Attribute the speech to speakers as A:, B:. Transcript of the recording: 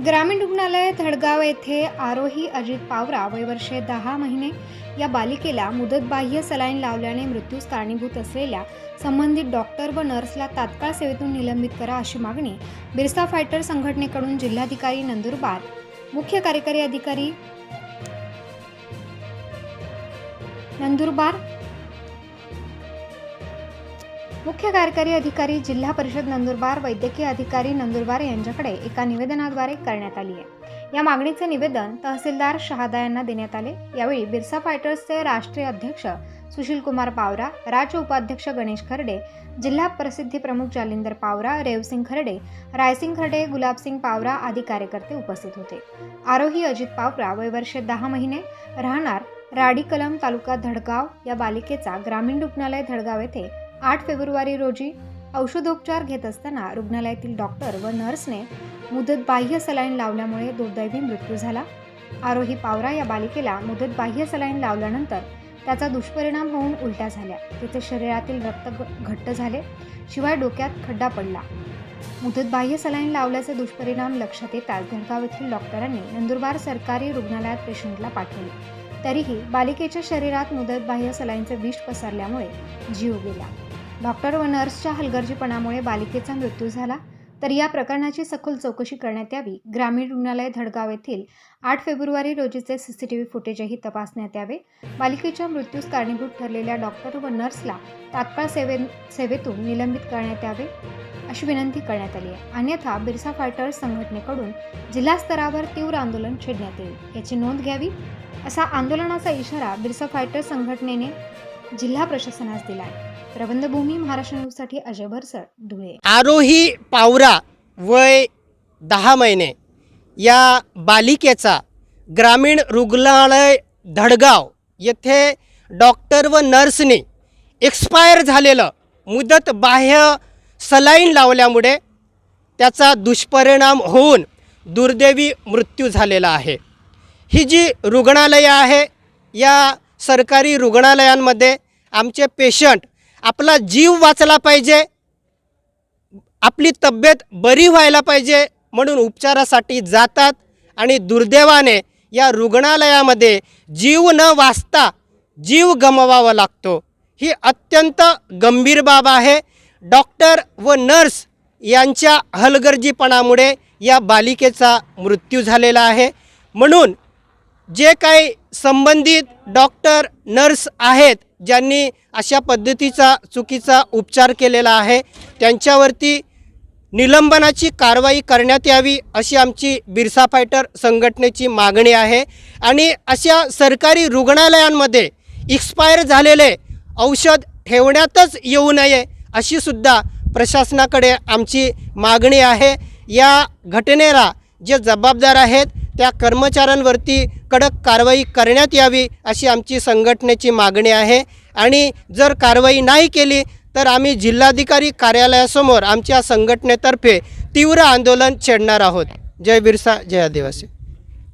A: ग्रामीण रुग्णालय धडगाव येथे आरोही अजित पावरा वय वर्षे 10 महिने या बालिकेला मुदतबाह्य सलाईन लावल्याने मृत्यूस कारणीभूत असलेल्या संबंधित डॉक्टर व नर्सला तात्काळ सेवेतून निलंबित करा अशी मागणी बिरसा फायटर संघटनेकडून जिल्हाधिकारी नंदुरबार, मुख्य कार्यकारी अधिकारी जिल्हा परिषद नंदुरबार, वैद्यकीय अधिकारी नंदुरबार यांच्याकडे एका निवेदनाद्वारे करण्यात आली आहे। या मागणीचे निवेदन तहसीलदार शहादा यांना देण्यात आले। यावेळी बिरसा फायटर्सचे राष्ट्रीय अध्यक्ष सुशील कुमार पावरा, राज्य उपाध्यक्ष गणेश खर्डे, जिल्हा प्रसिद्धी प्रमुख जालिंदर पावरा, रेवसिंग खर्डे, रायसिंग खर्डे, गुलाबसिंग पावरा आदी कार्यकर्ते उपस्थित होते। आरोही अजित पावरा वय वर्षे 10 महिने, राहणार राडी कलम, तालुका धडगाव या बालिकेचा ग्रामीण रुग्णालय धडगाव येथे 8 फेब्रुवारी रोजी औषधोपचार घेत असताना रुग्णालयातील डॉक्टर व नर्सने मुदतबाह्य सलाईन लावल्यामुळे दुर्दैवी मृत्यू झाला। आरोही पावरा या बालिकेला मुदतबाह्य सलाईन लावल्यानंतर त्याचा दुष्परिणाम होऊन उलट्या झाल्या, तिचे शरीरातील रक्त घट्ट झाले, शिवाय डोक्यात खड्डा पडला। मुदतबाह्य सलाईन लावल्याचे दुष्परिणाम लक्षात येताच धडगाव येथील डॉक्टरांनी नंदुरबार सरकारी रुग्णालयात पेशंटला पाठवले। तरीही बालिकेच्या शरीरात मुदतबाह्य सलाईनचे विष पसरल्यामुळे जीव गेला। डॉक्टर व नर्सच्या हलगर्जीपणामुळे बालिकेचा मृत्यू झाला। तर या प्रकरणाची सखोल चौकशी करण्यात यावी। ग्रामीण रुग्णालय धडगाव येथील 8 फेब्रुवारी रोजीचे सीसीटीव्ही फुटेजही तपासण्यात यावे। बालिकेच्या मृत्यूस कारणीभूत ठरलेल्या डॉक्टर व नर्सला तात्काळ सेवेतून निलंबित करण्यात यावे अशी विनंती करण्यात आली आहे। अन्यथा बिरसा फायटर्स संघटनेकडून जिल्हा स्तरावर तीव्र आंदोलन छेडण्यात येईल, याची नोंद घ्यावी असा आंदोलनाचा इशारा बिरसा फायटर्स संघटनेने जिल्हा प्रशासनास दिला आहे। प्रबंधभूमी महाराष्ट्र न्यूजसाठी अजय भरसट, धुळे।
B: आरोही पावरा वय 10 महिने या बालिकेचा ग्रामीण रुग्णालय धडगाव येथे डॉक्टर व नर्सने एक्सपायर झालेलं मुदतबाह्य सलाईन लावल्यामुळे त्याचा दुष्परिणाम होऊन दुर्दैवी मृत्यू झालेला आहे। ही जी रुग्णालये आहे या सरकारी रुग्णालयांमध्ये आमचे पेशंट आपला जीव वाचला पाहिजे, आपली तब्येत बरी व्हायला पाहिजे म्हणून उपचारासाठी जातात आणि दुर्दैवाने या रुग्णालयामध्ये जीव न वाचता जीव गमवावा लागतो। ही अत्यंत गंभीर बाब आहे। डॉक्टर व नर्स यांच्या हलगर्जीपणामुळे या बालिकेचा मृत्यू झालेला आहे। म्हणून जे काही संबंधित डॉक्टर नर्स आहेत ज्यांनी अशा पद्धतीचा चुकीचा उपचार केलेला आहे त्यांच्यावरती निलंबनाची कारवाई करण्यात यावी अशी आमची बिरसा फायटर संघटनेची मागणी आहे। आणि अशा सरकारी रुग्णालयांमध्ये एक्सपायर झालेले औषध ठेवण्यातच येऊ नये अशी सुद्धा प्रशासनाकडे आमची मागणी आहे। या घटनेला जे जबाबदार आहेत त्या कर्मचाऱ्यांवरती कडक कारवाई करण्यात यावी अशी आमची संघटनेची मागणी आहे। आणि जर कारवाई नाही केली तर आम्ही जिल्हाधिकारी कार्यालयासमोर आमच्या संघटनेतर्फे तीव्र आंदोलन छेडणार आहोत। जय बिरसा, जय आदिवासी।